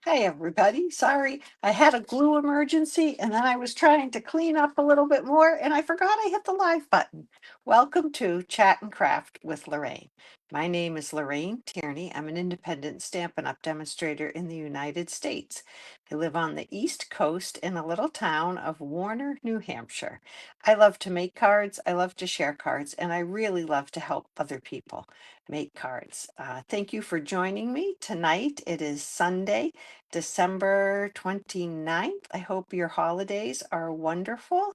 Hi, everybody. Sorry, I had a glue emergency and then I was trying to clean up a little bit more and I forgot I hit the live button. Welcome to Chat and Craft with Lorraine. My name is Lorraine Tierney. I'm an independent Stampin' Up! Demonstrator in the United States. I live on the East Coast in a little town of Warner, New Hampshire. I love to make cards, I love to share cards, and I really love to help other people make cards. Thank you for joining me tonight. It is Sunday, December 29th. I hope your holidays are wonderful.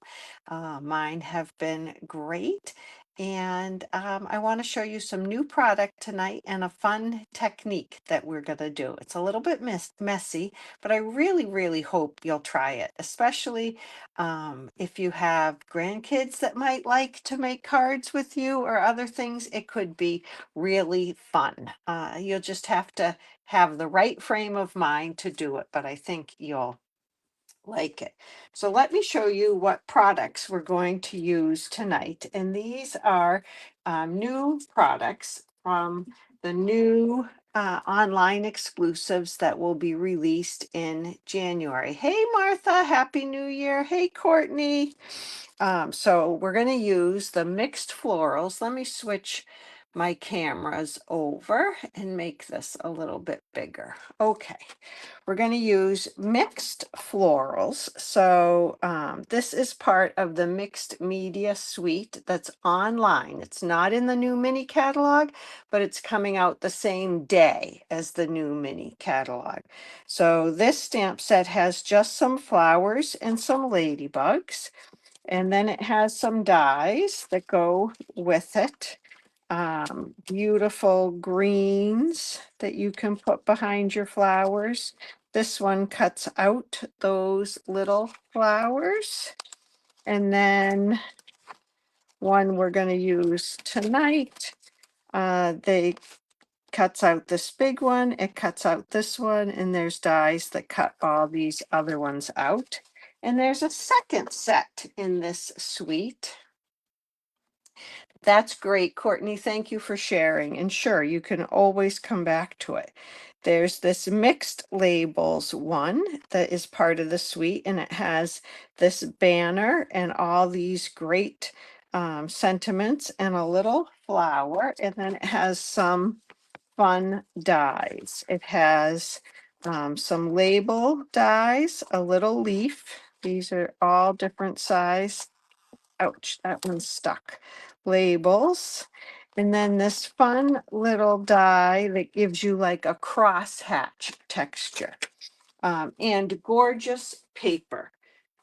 Mine have been great. And I want to show you some new product tonight and a fun technique that we're going to do. It's a little bit messy, but I really hope you'll try it, especially if you have grandkids that might like to make cards with you or other things. It could be really fun. You'll just have to have the right frame of mind to do it, but I think you'll like it. So let me show you what products we're going to use tonight. And these are new products from the new online exclusives that will be released in January. Hey, Martha, Happy New Year. Hey, Courtney. So we're going to use the mixed florals. Let me switch my cameras over and make this a little bit bigger. Okay, we're going to use mixed florals. So this is part of the mixed media suite that's online. It's not in the new mini catalog, but it's coming out the same day as the new mini catalog. So this stamp set has just some flowers and some ladybugs. And then it has some dies that go with it. Beautiful greens that you can put behind your flowers. This one cuts out those little flowers. And then one we're going to use tonight, they cuts out this big one, it cuts out this one, and there's dies that cut all these other ones out. And there's a second set in this suite. That's great, Courtney. Thank you for sharing. And sure, you can always come back to it. There's this mixed labels one that is part of the suite, and it has this banner and all these great sentiments and a little flower. And then it has some fun dies. It has some label dies, a little leaf. These are all different size. Ouch, that one's stuck. Labels. And then this fun little die that gives you like a crosshatch texture. And gorgeous paper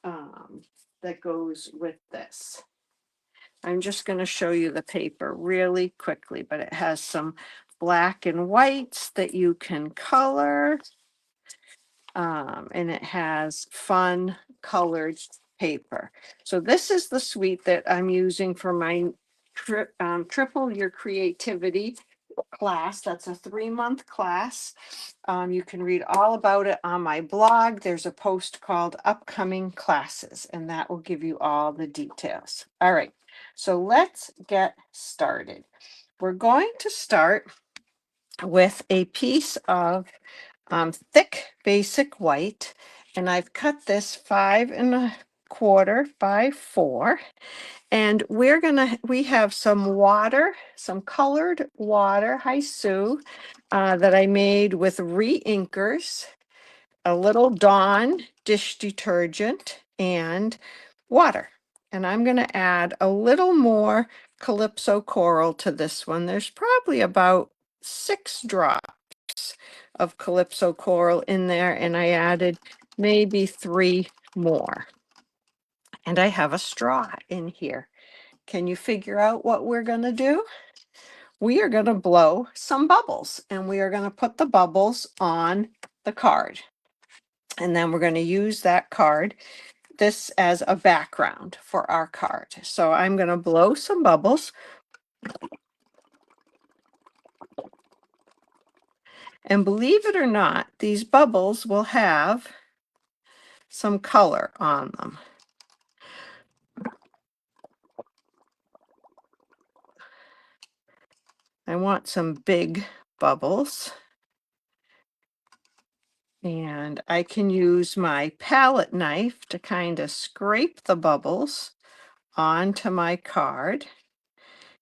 that goes with this. I'm just going to show you the paper really quickly, but it has some black and whites that you can color. And it has fun colored paper. So this is the suite that I'm using for my Triple Your Creativity class. That's a 3-month class. You can read all about it on my blog. There's a post called Upcoming Classes, and that will give you all the details. All right, so let's get started. We're going to start with a piece of thick basic white, and I've cut this 5 1/4 by 4. And we have some water, some colored water, hi Sue, that I made with re-inkers, a little Dawn dish detergent, and water. And I'm going to add a little more Calypso coral to this one. There's probably about 6 drops of Calypso coral in there, and I added maybe 3 more. And I have a straw in here. Can you figure out what we're going to do? We are going to blow some bubbles, and we are going to put the bubbles on the card. And then we're going to use that card, this as a background for our card. So I'm going to blow some bubbles. And believe it or not, these bubbles will have some color on them. I want some big bubbles. And I can use my palette knife to kind of scrape the bubbles onto my card.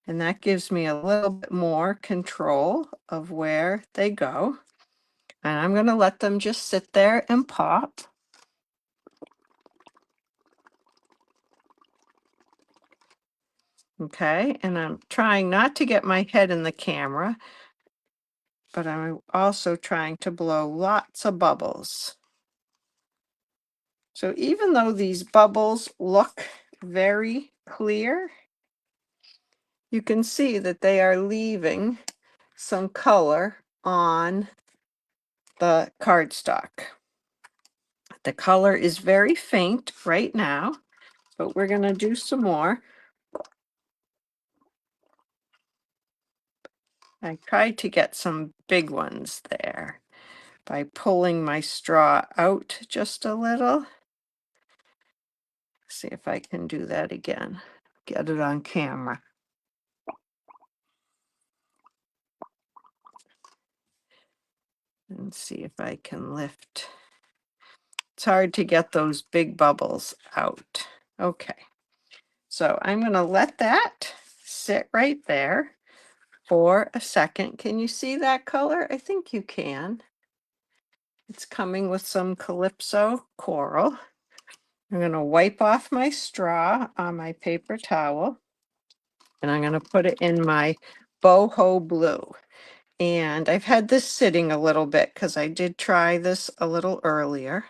And that gives me a little bit more control of where they go. And I'm going to let them just sit there and pop. Okay, and I'm trying not to get my head in the camera, but I'm also trying to blow lots of bubbles. So even though these bubbles look very clear, you can see that they are leaving some color on the cardstock. The color is very faint right now, but we're going to do some more. I tried to get some big ones there by pulling my straw out just a little. See if I can do that again. Get it on camera. And see if I can lift. It's hard to get those big bubbles out. Okay. So I'm going to let that sit right there for a second. Can you see that color? I think you can. It's coming with some Calypso coral. I'm going to wipe off my straw on my paper towel, and I'm going to put it in my boho blue. And I've had this sitting a little bit because I did try this a little earlier.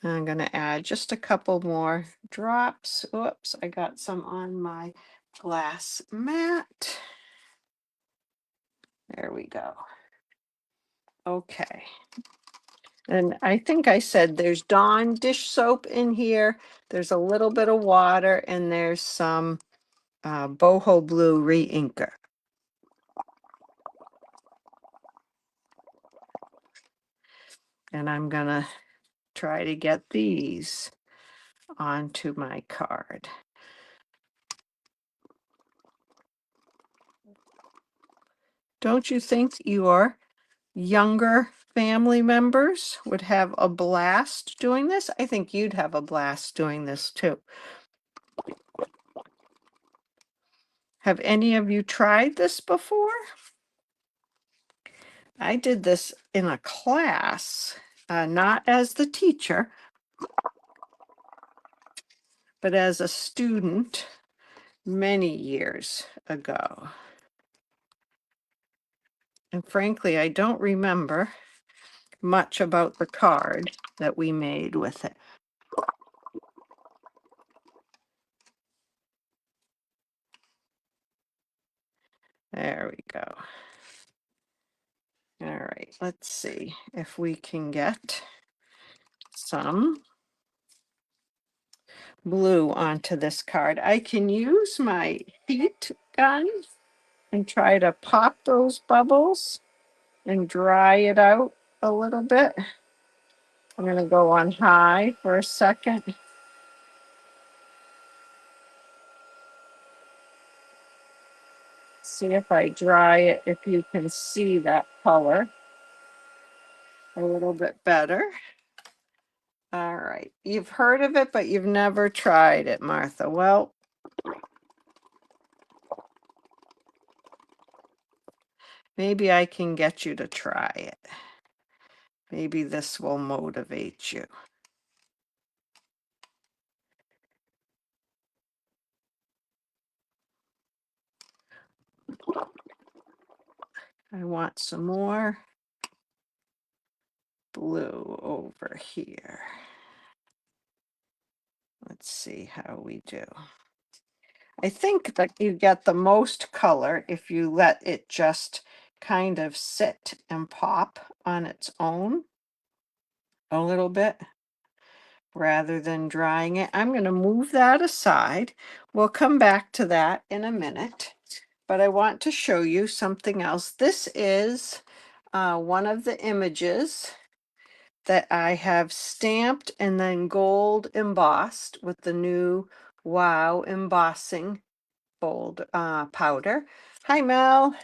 And I'm going to add just a couple more drops. Oops, I got some on my glass mat. There we go. Okay. And I think I said there's Dawn dish soap in here. There's a little bit of water, and there's some boho blue re-inker. And I'm going to try to get these onto my card. Don't you think your younger family members would have a blast doing this? I think you'd have a blast doing this too. Have any of you tried this before? I did this in a class, not as the teacher, but as a student many years ago. And frankly, I don't remember much about the card that we made with it. There we go. All right, let's see if we can get some blue onto this card. I can use my heat gun and try to pop those bubbles and dry it out a little bit. I'm going to go on high for a second. See if I dry it, if you can see that color a little bit better. All right, you've heard of it, but you've never tried it, Martha. Well, maybe I can get you to try it. Maybe this will motivate you. I want some more blue over here. Let's see how we do. I think that you get the most color if you let it just kind of sit and pop on its own a little bit rather than drying it. I'm going to move that aside. We'll come back to that in a minute, but I want to show you something else. This is one of the images that I have stamped and then gold embossed with the new Wow embossing powder. Hi, Mel.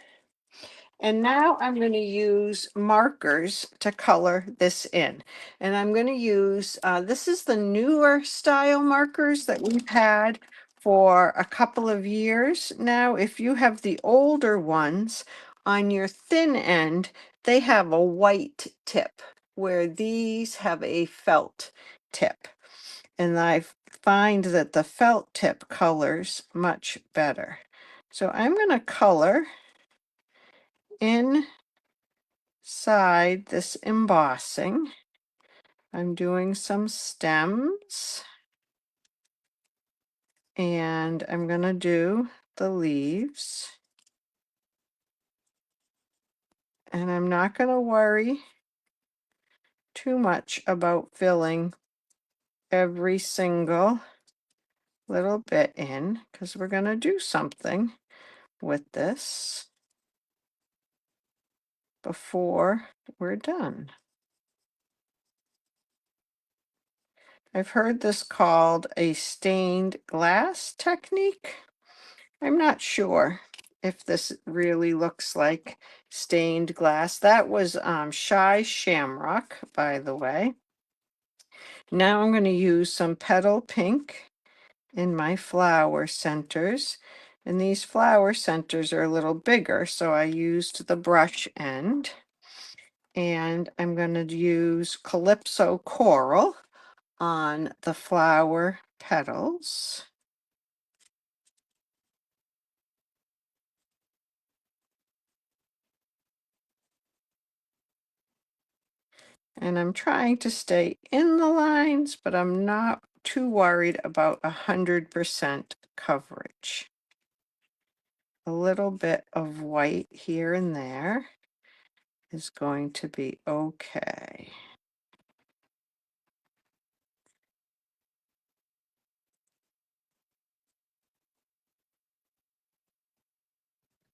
And now I'm going to use markers to color this in. And I'm going to use, this is the newer style markers that we've had for a couple of years now. If you have the older ones, on your thin end, they have a white tip, where these have a felt tip. And I find that the felt tip colors much better. So I'm going to color inside this embossing. I'm doing some stems, and I'm going to do the leaves. And I'm not going to worry too much about filling every single little bit in, because we're going to do something with this before we're done. I've heard this called a stained glass technique. I'm not sure if this really looks like stained glass. That was Shy Shamrock, by the way. Now I'm going to use some petal pink in my flower centers. And these flower centers are a little bigger, so I used the brush end. And I'm going to use Calypso Coral on the flower petals. And I'm trying to stay in the lines, but I'm not too worried about 100% coverage. A little bit of white here and there is going to be okay.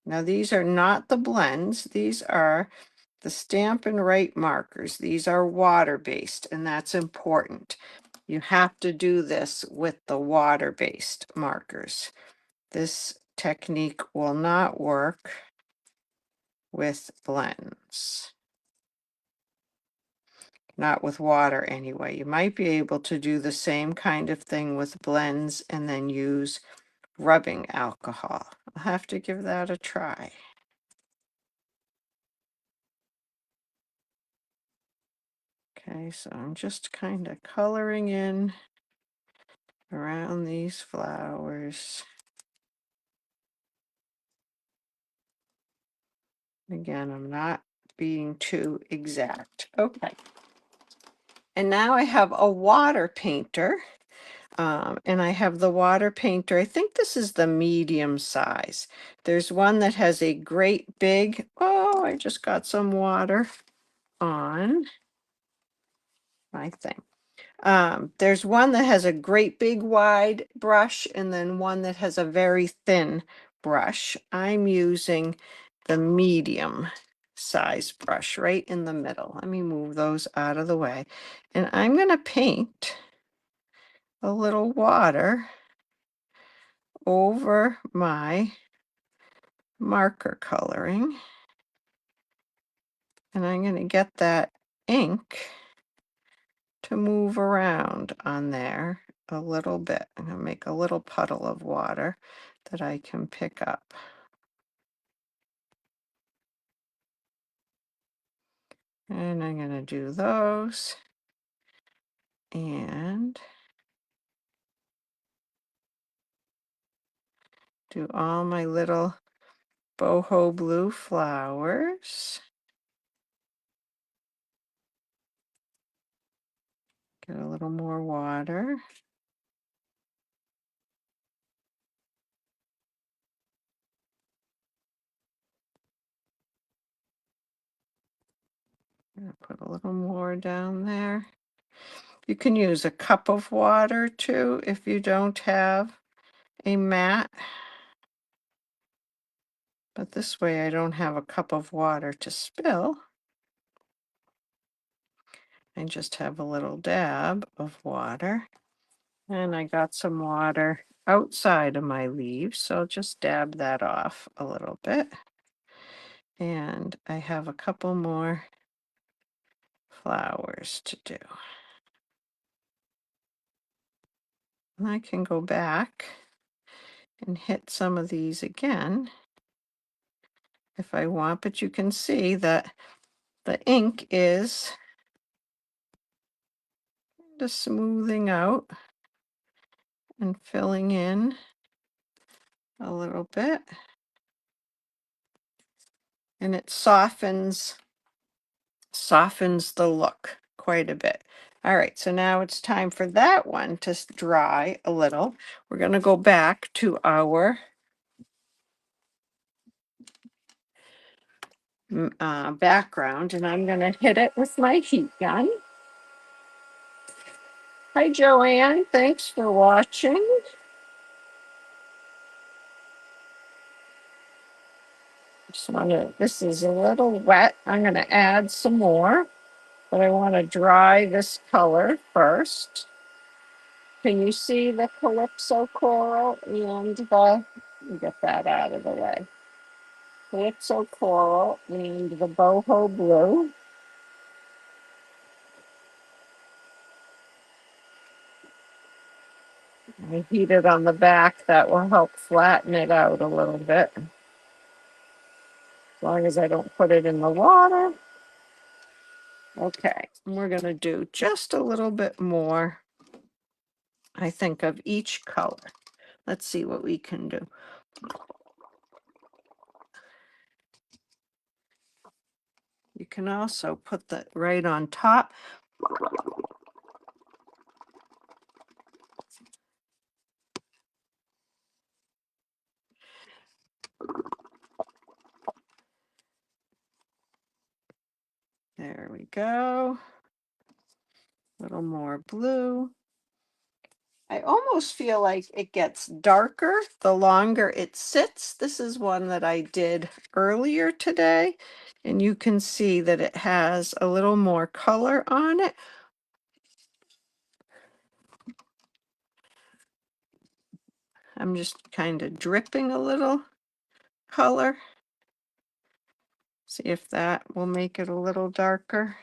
Now these are not the blends, these are the Stampin' Write markers. These are water-based, and that's important. You have to do this with the water-based markers. This technique will not work with blends. Not with water anyway. You might be able to do the same kind of thing with blends and then use rubbing alcohol. I'll have to give that a try. Okay, so I'm just kind of coloring in around these flowers. Again, I'm not being too exact. Okay. And now I have a water painter. And I have the water painter. I think this is the medium size. There's one that has a great big, oh, I just got some water on my thing. There's one that has a great big wide brush, and then one that has a very thin brush. I'm using the medium size brush right in the middle. Let me move those out of the way. And I'm going to paint a little water over my marker coloring. And I'm going to get that ink to move around on there a little bit. I'm going to make a little puddle of water that I can pick up. And I'm going to do those. And do all my little boho blue flowers. Get a little more water. I'm going to put a little more down there. You can use a cup of water too if you don't have a mat. But this way I don't have a cup of water to spill. I just have a little dab of water. And I got some water outside of my leaves, so I'll just dab that off a little bit. And I have a couple more flowers to do. And I can go back and hit some of these again if I want, but you can see that the ink is just smoothing out and filling in a little bit. And it softens the look quite a bit. All right, so now it's time for that one to dry a little. We're going to go back to our background, and I'm going to hit it with my heat gun. Hi, Joanne. Thanks for watching. This is a little wet. I'm going to add some more, but I want to dry this color first. Can you see the Calypso Coral and let me get that out of the way. Calypso Coral and the Boho Blue. I heat it on the back. That will help flatten it out a little bit. As long as I don't put it in the water. Okay, and we're going to do just a little bit more, I think, of each color. Let's see what we can do. You can also put that right on top. There we go. A little more blue. I almost feel like it gets darker the longer it sits. This is one that I did earlier today, and you can see that it has a little more color on it. I'm just kind of dripping a little color. See if that will make it a little darker.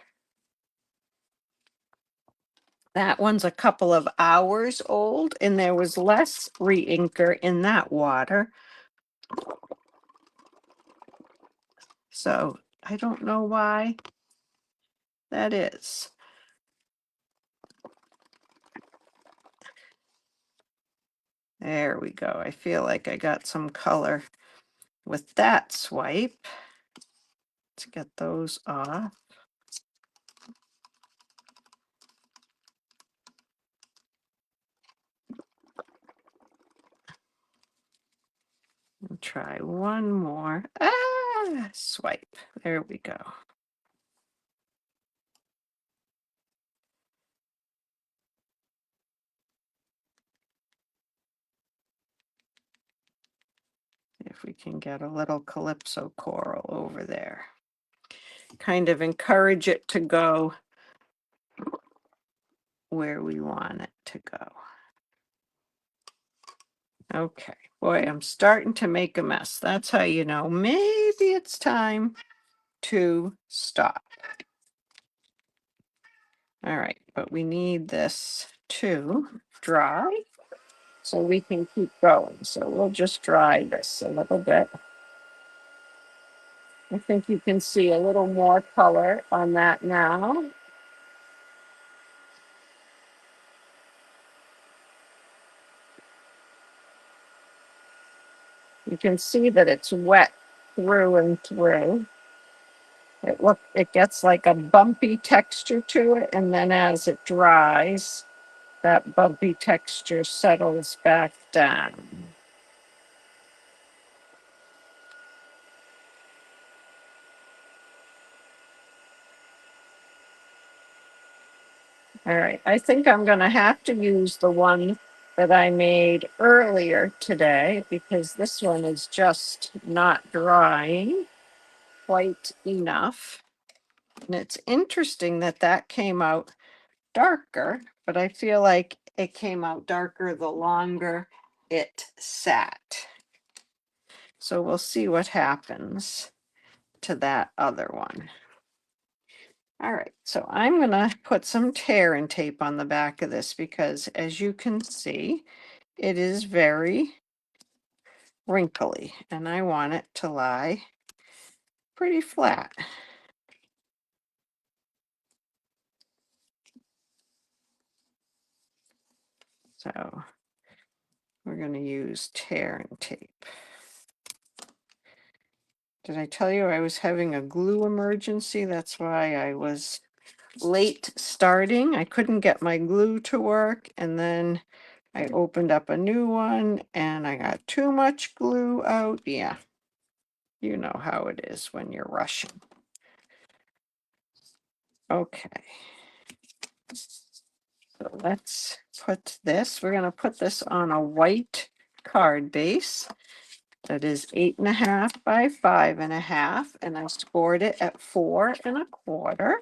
That one's a couple of hours old, and there was less re-inker in that water. So I don't know why that is. There we go. I feel like I got some color with that swipe. Let's get those off. And try one more. Swipe. There we go. If we can get a little Calypso Coral over there. Kind of encourage it to go where we want it to go. Okay, boy, I'm starting to make a mess. That's how you know maybe it's time to stop. All right, but we need this to dry so we can keep going. So we'll just dry this a little bit. I think you can see a little more color on that now. You can see that it's wet through and through. It gets like a bumpy texture to it, and then as it dries, that bumpy texture settles back down. All right, I think I'm going to have to use the one that I made earlier today because this one is just not drying quite enough. And it's interesting that that came out darker, but I feel like it came out darker the longer it sat. So we'll see what happens to that other one. All right, so I'm gonna put some tear and tape on the back of this because as you can see, it is very wrinkly and I want it to lie pretty flat. So we're going to use tear and tape. Did I tell you I was having a glue emergency? That's why I was late starting. I couldn't get my glue to work, and then I opened up a new one and I got too much glue out. Yeah, you know how it is when you're rushing. Okay. So let's put this, we're going to put this on a white card base that is 8.5 by 5.5, and I scored it at 4.25.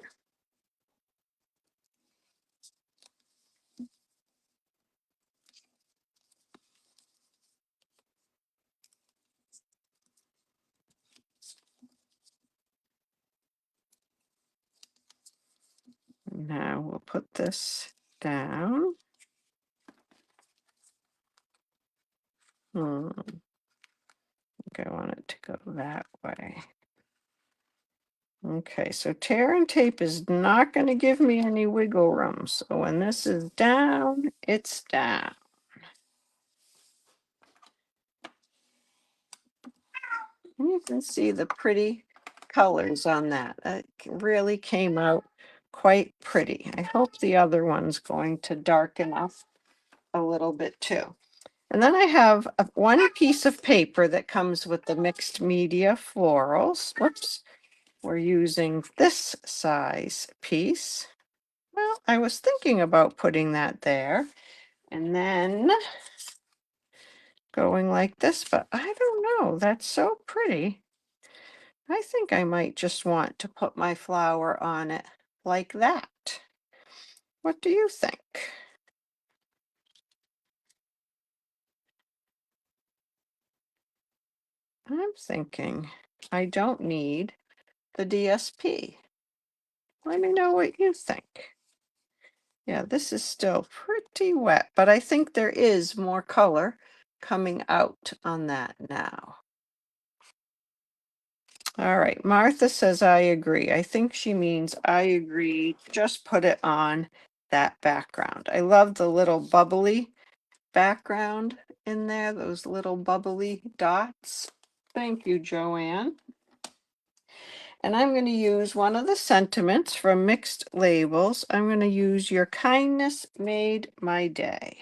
Now we'll put this down. I think I want it to go that way. Okay, so tear and tape is not going to give me any wiggle room. So when this is down, it's down. And you can see the pretty colors on that. It really came out quite pretty. I hope the other one's going to darken up a little bit too. And then I have one piece of paper that comes with the mixed media florals. Whoops. We're using this size piece. Well, I was thinking about putting that there and then going like this, but I don't know. That's so pretty. I think I might just want to put my flower on it like that. What do you think? I'm thinking I don't need the DSP. Let me know what you think. Yeah, this is still pretty wet, but I think there is more color coming out on that now. All right, Martha says I agree. I think she means I agree. Just put it on that background. I love the little bubbly background in there, those little bubbly dots. Thank you, Joanne. And I'm going to use one of the sentiments from Mixed Labels. I'm going to use "Your kindness made my day."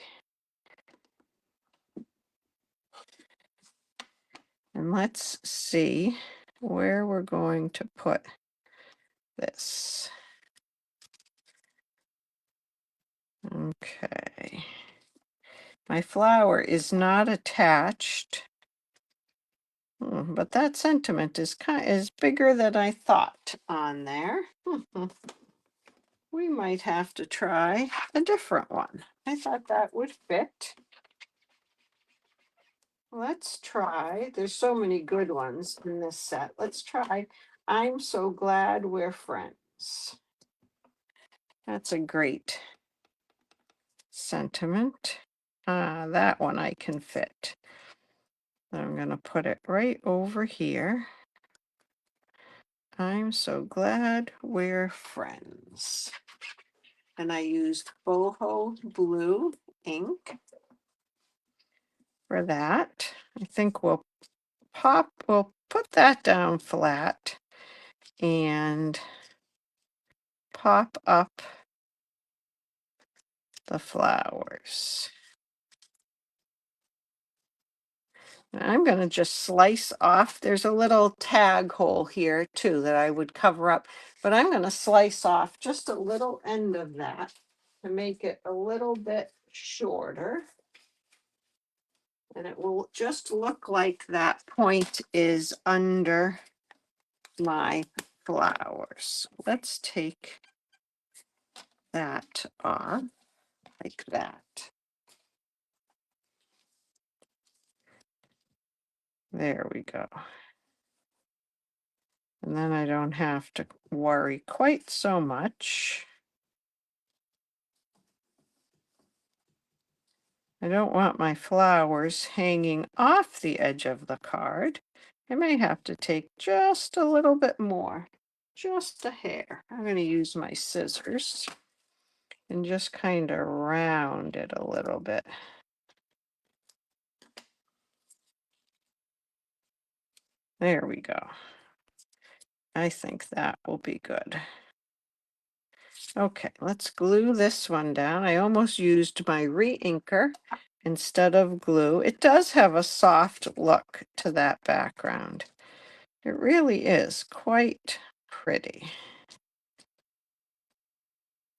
And let's see where we're going to put this. Okay. My flower is not attached, but that sentiment is bigger than I thought on there. We might have to try a different one. I thought that would fit. Let's try, there's so many good ones in this set. Let's try "I'm so glad we're friends." That's a great sentiment. That one I can fit. I'm going to put it right over here. "I'm so glad we're friends." And I used boho blue ink for that. I think we'll put that down flat and pop up the flowers. I'm going to just slice off. There's a little tag hole here too that I would cover up, but I'm going to slice off just a little end of that to make it a little bit shorter. And it will just look like that point is under my flowers. Let's take that off like that. There we go. And then I don't have to worry quite so much. I don't want my flowers hanging off the edge of the card. I may have to take just a little bit more, just a hair. I'm going to use my scissors and just kind of round it a little bit. There we go. I think that will be good. Okay, let's glue this one down. I almost used my re-inker instead of glue. It does have a soft look to that background. It really is quite pretty.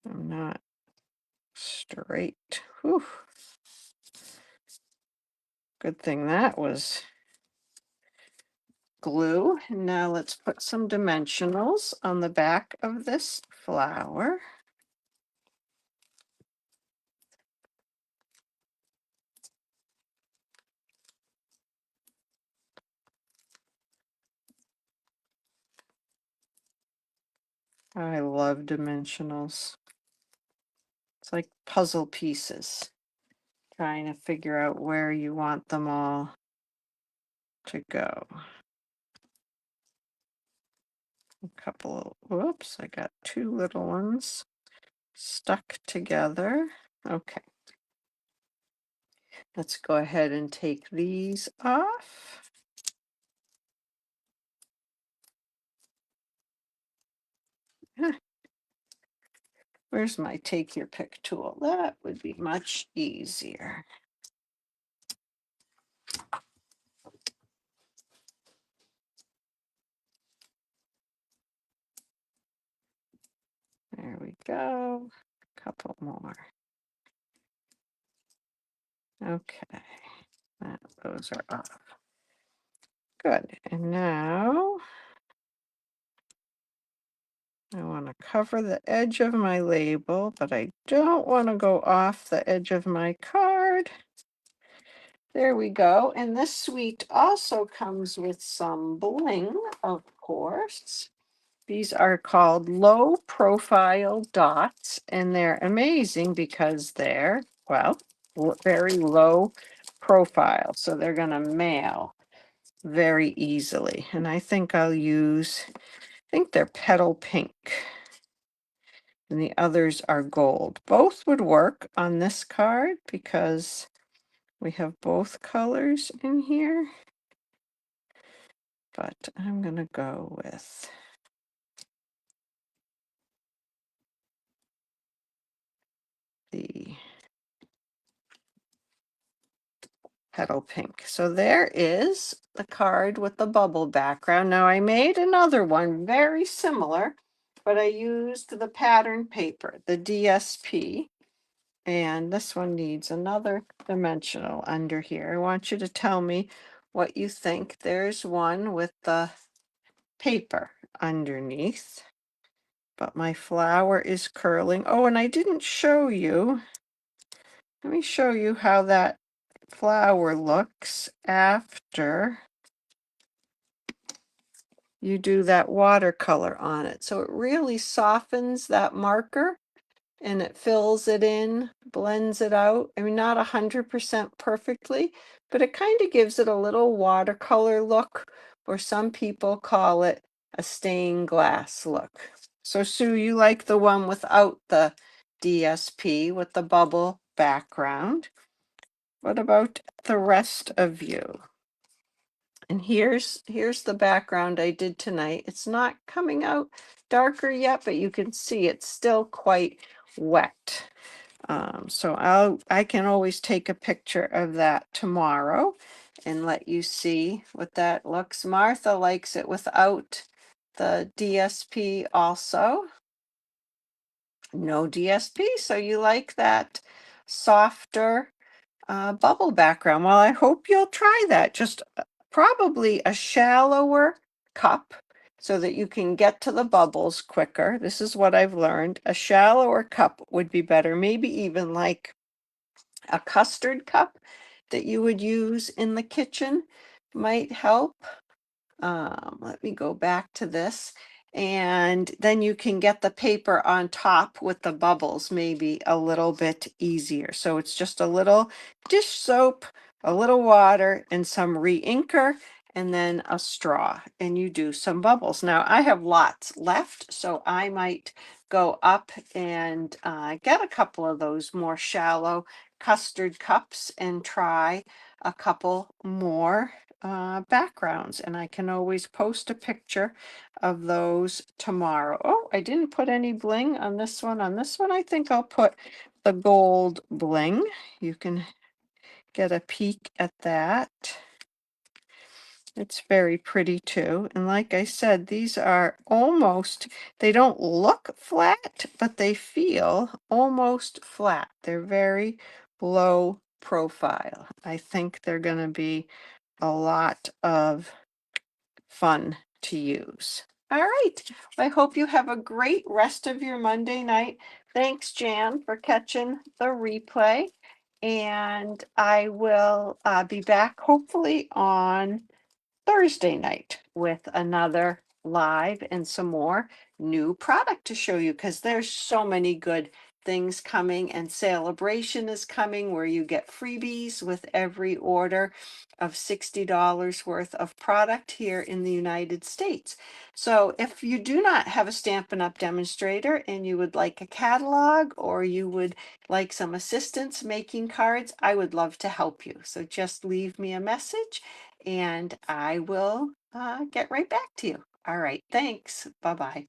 I'm not straight. Whew. Good thing that was glue. Now let's put some dimensionals on the back of this flower. I love dimensionals. It's like puzzle pieces, trying to figure out where you want them all to go. A couple of, whoops, I got two little ones stuck together. Okay. Let's go ahead and take these off. Where's my take your pick tool? That would be much easier. There we go. A couple more. Okay. Those are off. Good. And now I want to cover the edge of my label, but I don't want to go off the edge of my card. There we go. And this suite also comes with some bling, of course. These are called low profile dots, and they're amazing because they're, well, very low profile. So they're going to mail very easily. And I think I'll use, I think they're petal pink. And the others are gold. Both would work on this card because we have both colors in here. But I'm going to go with the petal pink. So there is the card with the bubble background. Now I made another one very similar, but I used the pattern paper, the DSP. And this one needs another dimensional under here. I want you to tell me what you think. There's one with the paper underneath, but my flower is curling. Oh, and I didn't show you. Let me show you how that flower looks after you do that watercolor on it. So it really softens that marker and it fills it in, blends it out. I mean, not 100% perfectly, but it kind of gives it a little watercolor look, or some people call it a stained glass look. So Sue, you like the one without the DSP with the bubble background. What about the rest of you? And here's the background I did tonight. It's not coming out darker yet, but you can see it's still quite wet. So I can always take a picture of that tomorrow and let you see what that looks. Martha likes it without the DSP also. No DSP, so you like that softer bubble background. Well, I hope you'll try that. Just probably a shallower cup so that you can get to the bubbles quicker. This is what I've learned. A shallower cup would be better. Maybe even like a custard cup that you would use in the kitchen might help. Let me go back to this. And then you can get the paper on top with the bubbles maybe a little bit easier. So it's just a little dish soap, a little water, and some re-inker, and then a straw, and you do some bubbles. Now I have lots left, so I might go up and get a couple of those more shallow custard cups and try a couple more backgrounds, and I can always post a picture of those tomorrow. Oh, I didn't put any bling on this one. On this one, I think I'll put the gold bling. You can get a peek at that. It's very pretty too. And like I said, these are almost, they don't look flat, but they feel almost flat. They're very low profile. I think they're going to be a lot of fun to use. All right. I hope you have a great rest of your Monday night. Thanks, Jan, for catching the replay. And I will be back hopefully on Thursday night with another live and some more new product to show you, because there's so many good things coming, and Celebration is coming where you get freebies with every order of $60 worth of product here in the United States. So if you do not have a Stampin' Up! Demonstrator and you would like a catalog, or you would like some assistance making cards, I would love to help you. So just leave me a message and I will get right back to you. All right, thanks. Bye-bye.